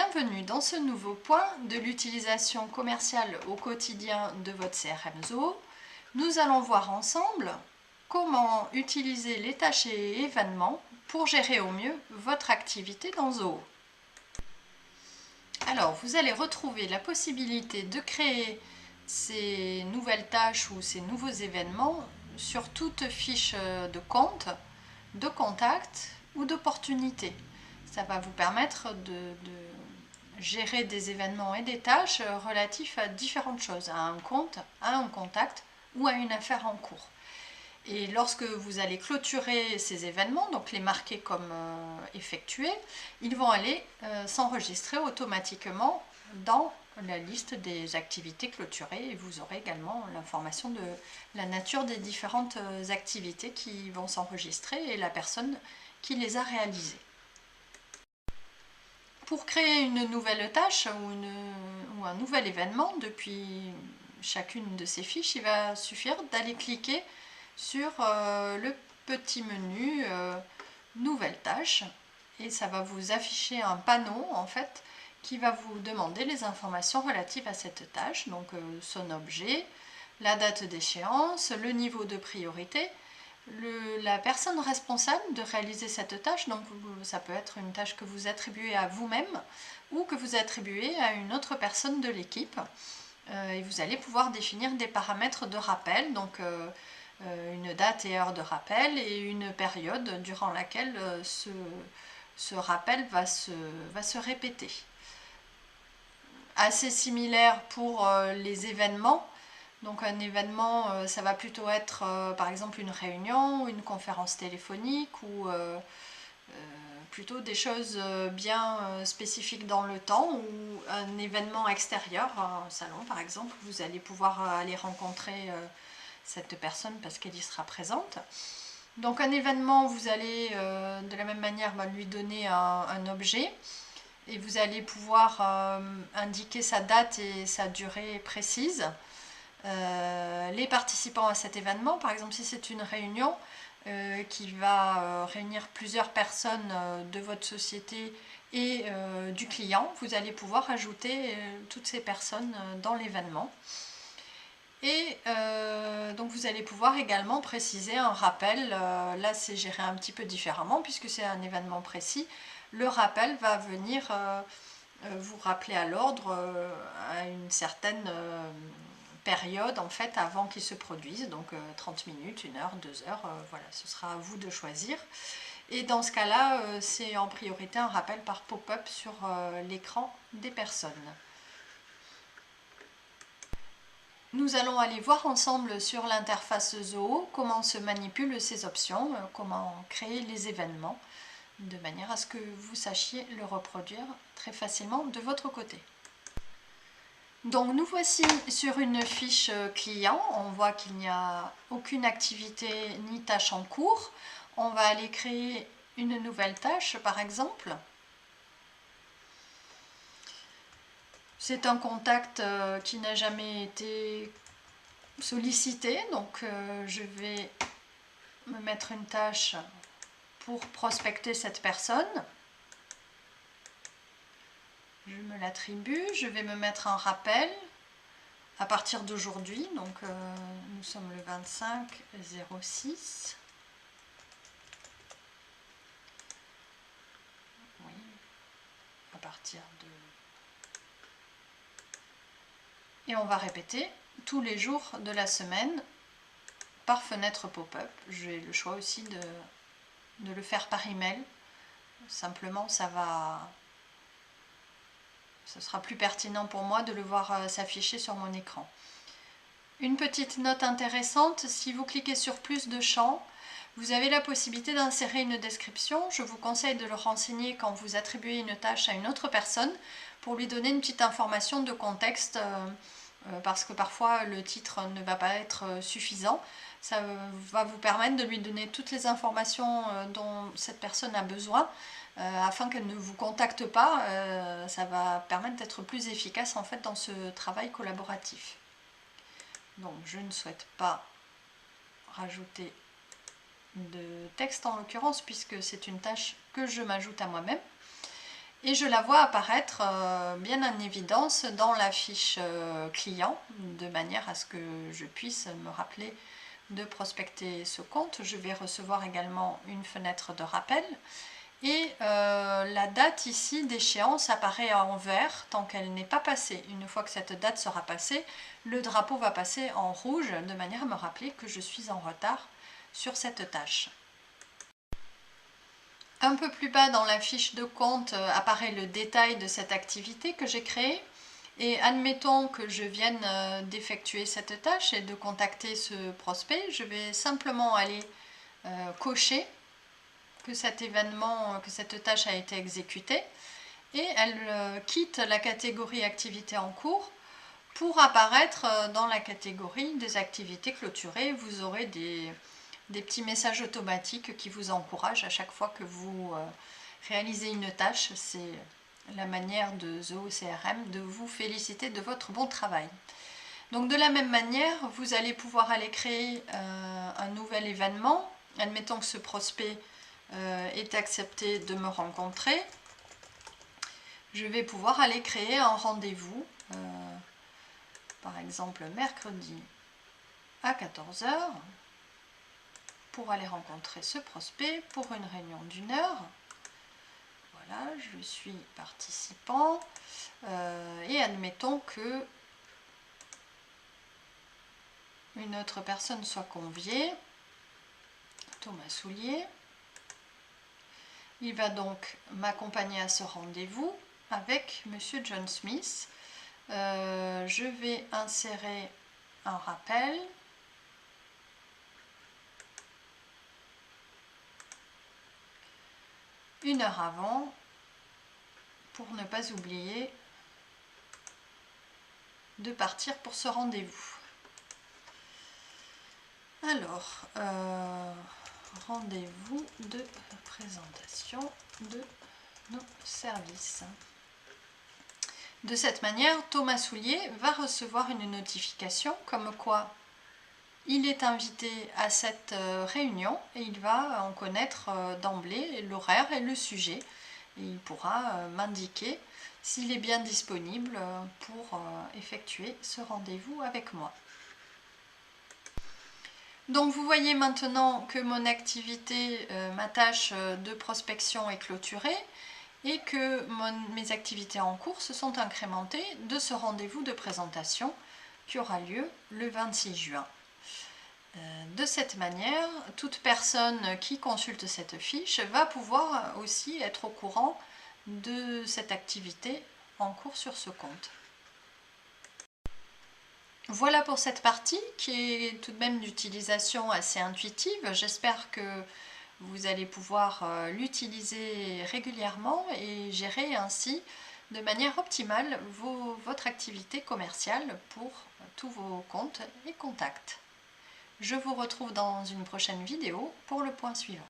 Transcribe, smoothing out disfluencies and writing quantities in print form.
Bienvenue dans ce nouveau point de l'utilisation commerciale au quotidien de votre CRM Zoho. Nous allons voir ensemble comment utiliser les tâches et événements pour gérer au mieux votre activité dans Zoho. Alors, vous allez retrouver la possibilité de créer ces nouvelles tâches ou ces nouveaux événements sur toute fiche de compte, de contact ou d'opportunité. Ça va vous permettre de gérer des événements et des tâches relatifs à différentes choses, à un compte, à un contact ou à une affaire en cours. Et lorsque vous allez clôturer ces événements, donc les marquer comme effectués, ils vont aller s'enregistrer automatiquement dans la liste des activités clôturées et vous aurez également l'information de la nature des différentes activités qui vont s'enregistrer et la personne qui les a réalisées. Pour créer une nouvelle tâche ou un nouvel événement depuis chacune de ces fiches, il va suffire d'aller cliquer sur le petit menu Nouvelle tâche et ça va vous afficher un panneau en fait qui va vous demander les informations relatives à cette tâche, donc son objet, la date d'échéance, le niveau de priorité, la personne responsable de réaliser cette tâche, donc ça peut être une tâche que vous attribuez à vous-même ou que vous attribuez à une autre personne de l'équipe. Et vous allez pouvoir définir des paramètres de rappel, donc une date et heure de rappel et une période durant laquelle ce rappel va se répéter. Assez similaire pour les événements. Donc un événement, ça va plutôt être par exemple une réunion ou une conférence téléphonique ou plutôt des choses bien spécifiques dans le temps ou un événement extérieur, un salon par exemple, vous allez pouvoir aller rencontrer cette personne parce qu'elle y sera présente. Donc un événement, vous allez de la même manière lui donner un objet et vous allez pouvoir indiquer sa date et sa durée précise. Les participants à cet événement, par exemple si c'est une réunion qui va réunir plusieurs personnes de votre société et du client, vous allez pouvoir ajouter toutes ces personnes dans l'événement. Et donc vous allez pouvoir également préciser un rappel, là c'est géré un petit peu différemment puisque c'est un événement précis. Le rappel va venir vous rappeler à l'ordre à une certaine période en fait avant qu'il se produise, donc 30 minutes, 1 heure, 2 heures, voilà, ce sera à vous de choisir. Et dans ce cas-là, c'est en priorité un rappel par pop-up sur l'écran des personnes. Nous allons aller voir ensemble sur l'interface Zoho comment se manipulent ces options, comment créer les événements, de manière à ce que vous sachiez le reproduire très facilement de votre côté. Donc nous voici sur une fiche client, on voit qu'il n'y a aucune activité ni tâche en cours. On va aller créer une nouvelle tâche par exemple. C'est un contact qui n'a jamais été sollicité, donc je vais me mettre une tâche pour prospecter cette personne. Je me l'attribue, je vais me mettre un rappel à partir d'aujourd'hui, donc nous sommes le 25/06. Oui, à partir de... Et on va répéter tous les jours de la semaine par fenêtre pop-up. J'ai le choix aussi de le faire par email. Simplement, ce sera plus pertinent pour moi de le voir s'afficher sur mon écran. Une petite note intéressante, si vous cliquez sur plus de champs, vous avez la possibilité d'insérer une description. Je vous conseille de le renseigner quand vous attribuez une tâche à une autre personne pour lui donner une petite information de contexte parce que parfois le titre ne va pas être suffisant. Ça va vous permettre de lui donner toutes les informations dont cette personne a besoin afin qu'elle ne vous contacte pas. Ça va permettre d'être plus efficace en fait dans ce travail collaboratif. Donc je ne souhaite pas rajouter de texte en l'occurrence puisque c'est une tâche que je m'ajoute à moi-même. et je la vois apparaître bien en évidence dans la fiche client, de manière à ce que je puisse me rappeler de prospecter ce compte. Je vais recevoir également une fenêtre de rappel et la date ici d'échéance apparaît en vert tant qu'elle n'est pas passée. Une fois que cette date sera passée, le drapeau va passer en rouge de manière à me rappeler que je suis en retard sur cette tâche. Un peu plus bas dans la fiche de compte apparaît le détail de cette activité que j'ai créée. Et admettons que je vienne d'effectuer cette tâche et de contacter ce prospect, je vais simplement aller cocher que cet événement, que cette tâche a été exécutée et elle quitte la catégorie activité en cours pour apparaître dans la catégorie des activités clôturées. Vous aurez des petits messages automatiques qui vous encouragent à chaque fois que vous réalisez une tâche. C'est la manière de Zoho CRM de vous féliciter de votre bon travail. Donc de la même manière, vous allez pouvoir aller créer un nouvel événement. Admettons que ce prospect est accepté de me rencontrer. Je vais pouvoir aller créer un rendez-vous, par exemple mercredi à 14 h, pour aller rencontrer ce prospect pour une réunion d'1 heure. Voilà, je suis participant et admettons que une autre personne soit conviée, Thomas Soulier. Il va donc m'accompagner à ce rendez-vous avec Monsieur John Smith. Je vais insérer un rappel. Une heure avant, pour ne pas oublier de partir pour ce rendez-vous. Alors, rendez-vous de présentation de nos services. De cette manière, Thomas Soulier va recevoir une notification comme quoi il est invité à cette réunion et il va en connaître d'emblée l'horaire et le sujet. Et il pourra m'indiquer s'il est bien disponible pour effectuer ce rendez-vous avec moi. Donc vous voyez maintenant que mon activité, ma tâche de prospection est clôturée et que mes activités en cours se sont incrémentées de ce rendez-vous de présentation qui aura lieu le 26 juin. De cette manière, toute personne qui consulte cette fiche va pouvoir aussi être au courant de cette activité en cours sur ce compte. Voilà pour cette partie qui est tout de même d'utilisation assez intuitive. J'espère que vous allez pouvoir l'utiliser régulièrement et gérer ainsi de manière optimale votre activité commerciale pour tous vos comptes et contacts. Je vous retrouve dans une prochaine vidéo pour le point suivant.